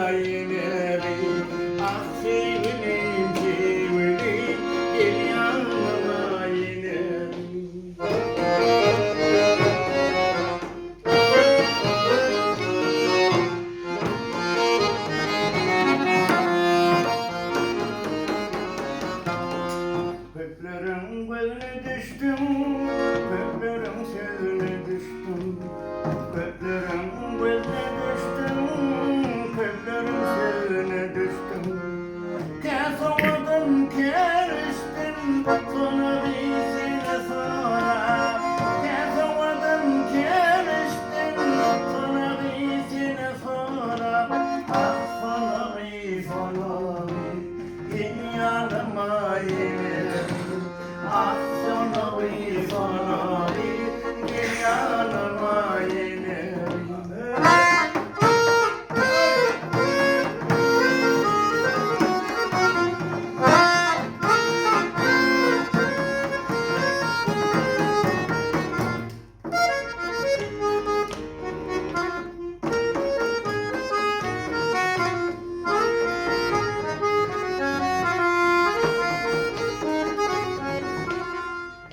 ýene ah sevgilim sevgilim gel ýanyma ýene Köplerin gözüne düştüm, köplerin sözüne düştüm, köplerin gözüne düştüm, köplerin sözüne düştüm. Kes olmadım, keriştim, sonra bir sene sonra. Kes olmadım, keriştim, sonra bir sene sonra. Ah fanavi, fanavi, gel yanıma yine. Ah fanavi, fanavi, gel yanıma yine.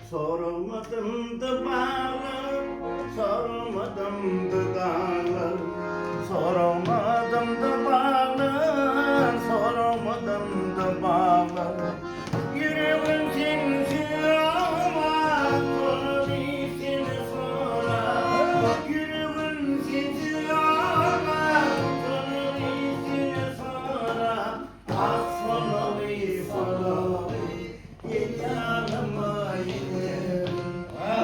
Sormadım da bağlı, sormadım da dağlı, sormadım da bağlı, sormadım da bağlı. Yüreğim sensiz olmaz, sonra bir sene sonra. Yüreğim sensiz olmaz, sonra bir sene sonra. Ah fanavi, fanavi, gel yanıma yine.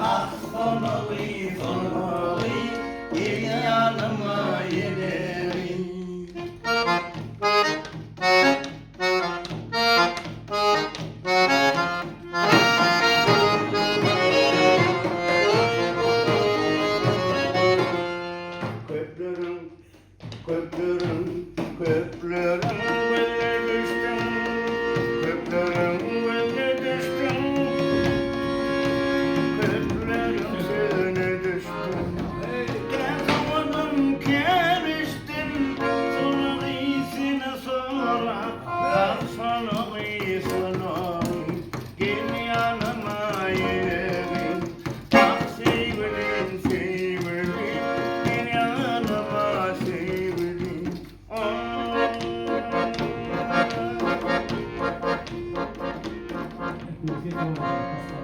Ah fanavi, fanavi, gel yanıma yine. Köplerin, köplerin, köplerin gözüne düştüm, köplerin gözüne düştüm, köplerin sözüne düştüm. Kesamadım, keriştim, sonra iyisine sonra. Ah fanavi, fanavi, gel yanıma yine. Ah sevgilim, sevgilim, gel yanıma sevgilim. Müzik olmadan